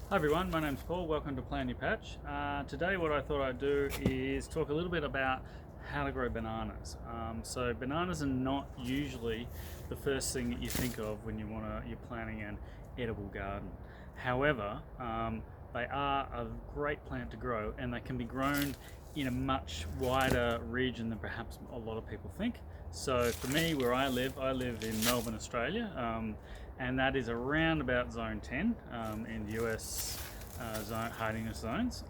Hi everyone, my name's Paul. Welcome to Plan Your Patch. Today what I thought I'd do is talk a little bit about how to grow bananas. So bananas are not usually the first thing that you think of when you're planning an edible garden. However, they are a great plant to grow, and they can be grown in a much wider region than perhaps a lot of people think. So for me, where I live in Melbourne, Australia, and that is around about zone 10 in the US hardiness zones.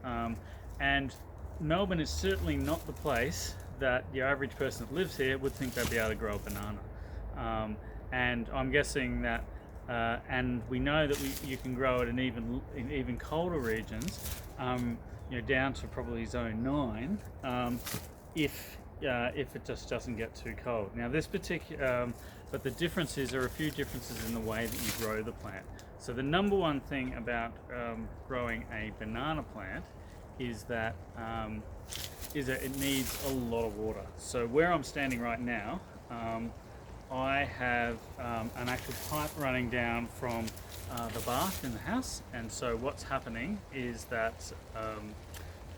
And Melbourne is certainly not the place that the average person that lives here would think they'd be able to grow a banana. And I'm guessing that, and we know that you can grow it in even colder regions, down to probably zone 9, if it just doesn't get too cold. Now this particular, but the difference is there are a few differences in the way that you grow the plant. So the number one thing about growing a banana plant is that it needs a lot of water. So where I'm standing right now, I have an actual pipe running down from the bath in the house, and so what's happening is that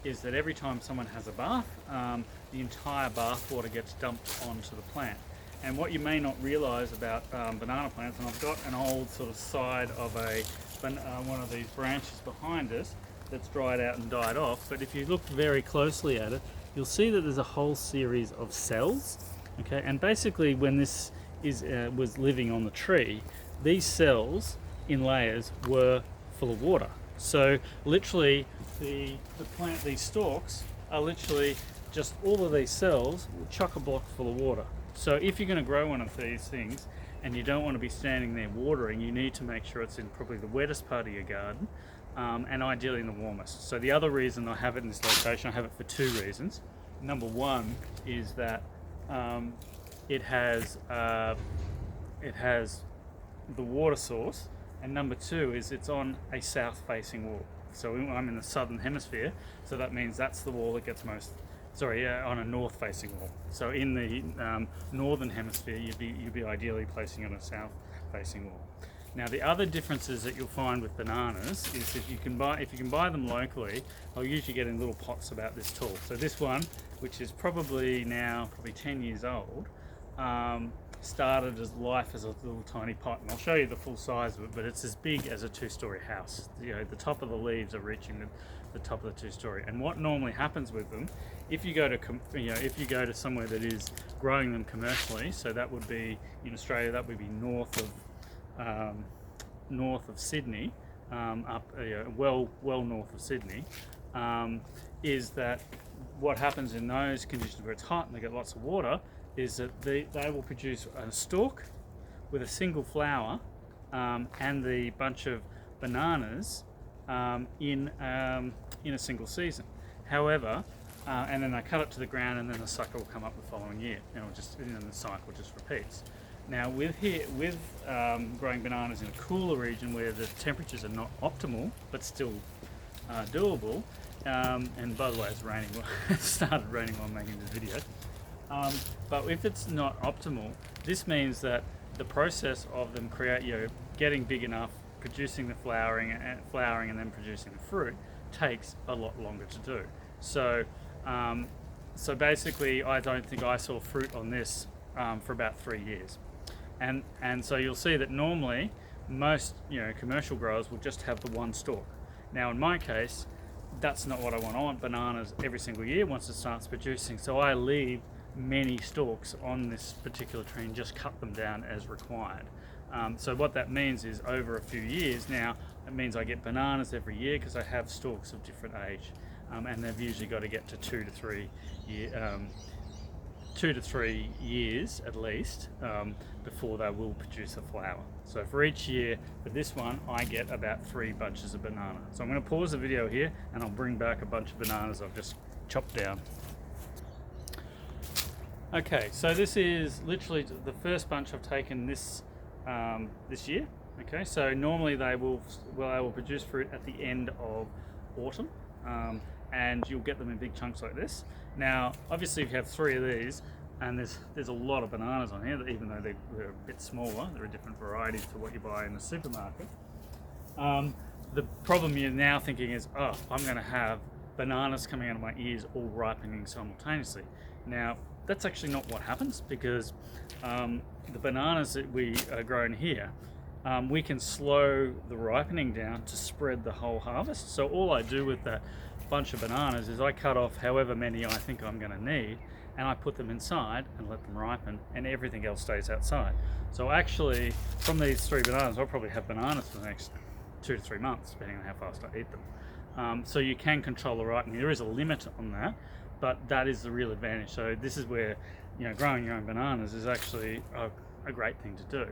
every time someone has a bath, the entire bath water gets dumped onto the plant. And what you may not realise about banana plants, and I've got an old sort of side of one of these branches behind us that's dried out and died off, but if you look very closely at it, you'll see that there's a whole series of cells. Okay, and basically when this was living on the tree, these cells in layers were full of water. So literally the plant, these stalks are literally just all of these cells chock-a-block full of water. So if you're going to grow one of these things and you don't want to be standing there watering, you need to make sure it's in probably the wettest part of your garden, and ideally in the warmest. So the other reason I have it in this location, I have it for two reasons. Number one is that it has the water source, and number two is it's on a south-facing wall. So I'm in the southern hemisphere, so that means that's the wall that gets on a north-facing wall. So in the northern hemisphere, you'd be ideally placing it on a south-facing wall. Now the other differences that you'll find with bananas is if you can buy them locally, they'll usually get in little pots about this tall. So this one, which is probably 10 years old, started as life as a little tiny pot, and I'll show you the full size of it, but it's as big as a two-story house. The top of the leaves are reaching the top of the two-story. And what normally happens with them, if you go to somewhere that is growing them commercially, so that would be in Australia, that would be north of Sydney, well north of Sydney, is that what happens in those conditions where it's hot and they get lots of water is that they will produce a stalk with a single flower and the bunch of bananas in a single season. However, and then they cut it to the ground, and then the sucker will come up the following year, and then the cycle just repeats. Now, with growing bananas in a cooler region where the temperatures are not optimal but still doable, and by the way, it's raining. It started raining while I'm making this video. But if it's not optimal, this means that the process of them getting big enough, producing the flowering and then producing the fruit takes a lot longer to do. So basically, I don't think I saw fruit on this for about 3 years, and so you'll see that normally most commercial growers will just have the one stalk. Now in my case, that's not what I want. I want bananas every single year once it starts producing. So I leave many stalks on this particular tree and just cut them down as required. So what that means is over a few years now, it means I get bananas every year because I have stalks of different age, and they've usually got to get to 2 to 3 years at least before they will produce a flower. So for each year, for this one, I get about 3 bunches of banana. So I'm going to pause the video here and I'll bring back a bunch of bananas I've just chopped down. Okay, so this is literally the first bunch I've taken this year. Okay, so normally they will produce fruit at the end of autumn, and you'll get them in big chunks like this. Now, obviously, if you have 3 of these, and there's a lot of bananas on here, even though they're a bit smaller, they're a different variety to what you buy in the supermarket. the problem you're now thinking is, oh, I'm going to have bananas coming out of my ears all ripening simultaneously. Now, that's actually not what happens, because the bananas that we are growing here, we can slow the ripening down to spread the whole harvest. So all I do with that bunch of bananas is I cut off however many I think I'm going to need, and I put them inside and let them ripen, and everything else stays outside. So actually, from these 3 bananas, I'll probably have bananas for the next 2 to 3 months, depending on how fast I eat them. So you can control the ripening. There is a limit on that, but that is the real advantage. So this is where, growing your own bananas is actually a great thing to do.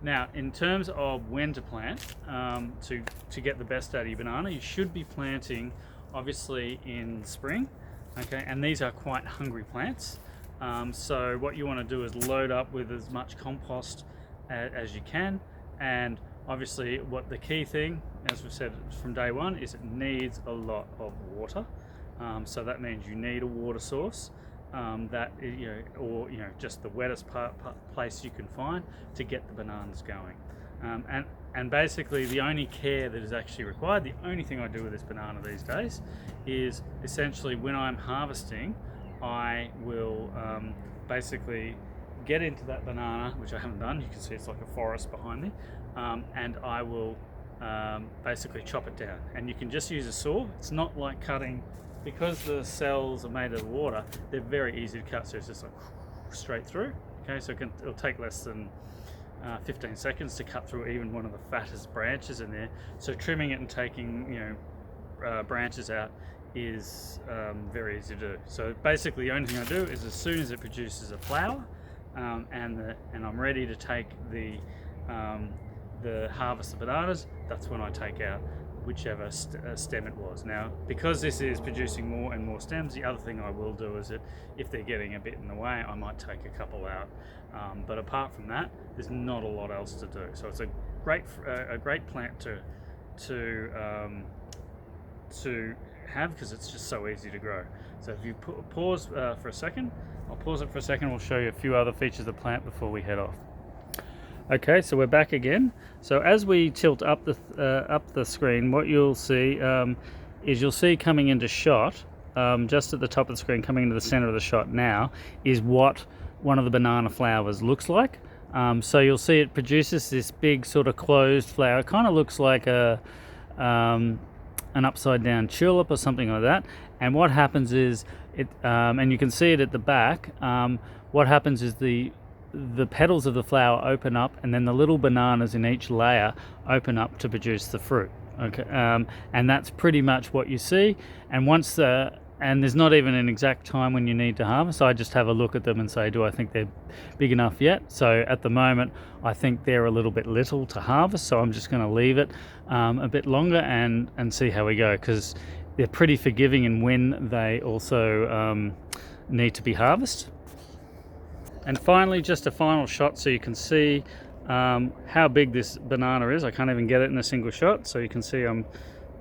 Now, in terms of when to plant, to get the best out of your banana, you should be planting obviously in spring, okay? And these are quite hungry plants. So what you want to do is load up with as much compost as you can, and obviously what the key thing, as we've said from day one, is it needs a lot of water. So that means you need a water source, or just the wettest place you can find to get the bananas going. And basically the only care that is actually required, the only thing I do with this banana these days is essentially when I'm harvesting, I will basically get into that banana, which I haven't done. You can see it's like a forest behind me, and I will basically chop it down. And you can just use a saw. It's not like cutting, because the cells are made of water, they're very easy to cut, so it's just like straight through. Okay, so it'll take less than 15 seconds to cut through even one of the fattest branches in there. So trimming it and taking branches out is very easy to do. So basically the only thing I do is, as soon as it produces a flower, and I'm ready to take the harvest of bananas, that's when I take out whichever stem it was. Now, because this is producing more and more stems, the other thing I will do is that if they're getting a bit in the way, I might take a couple out. But apart from that, there's not a lot else to do. So it's a great plant to have, because it's just so easy to grow. So if you pause for a second, I'll pause it for a second. We'll show you a few other features of the plant before we head off. Okay, so we're back again. So as we tilt up the screen, what you'll see is you'll see coming into shot, just at the top of the screen, coming into the center of the shot now, is what one of the banana flowers looks like. So you'll see it produces this big sort of closed flower. It kind of looks like an upside down tulip or something like that. And what happens is, and you can see it at the back, what happens is the petals of the flower open up, and then the little bananas in each layer open up to produce the fruit. Okay, and that's pretty much what you see. And and there's not even an exact time when you need to harvest. I just have a look at them and say, do I think they're big enough yet? So at the moment, I think they're a little bit little to harvest, so I'm just going to leave it a bit longer and see how we go, because they're pretty forgiving in when they also need to be harvested. And finally, just a final shot so you can see how big this banana is. I can't even get it in a single shot, so you can see I'm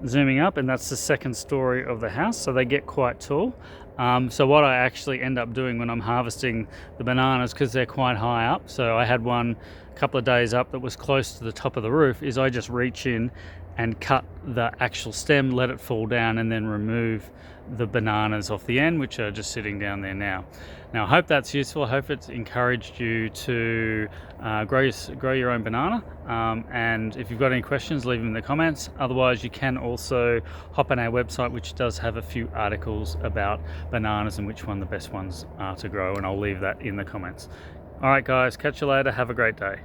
zooming up, and that's the second story of the house, so they get quite tall. So what I actually end up doing when I'm harvesting the bananas, because they're quite high up, so I had one a couple of days up that was close to the top of the roof, is I just reach in and cut the actual stem, let it fall down, and then remove the bananas off the end, which are just sitting down there now. Now, I hope that's useful. I hope it's encouraged you to grow your own banana. And if you've got any questions, leave them in the comments. Otherwise, you can also hop on our website, which does have a few articles about bananas and which one the best ones are to grow, and I'll leave that in the comments. All right, guys, catch you later. Have a great day.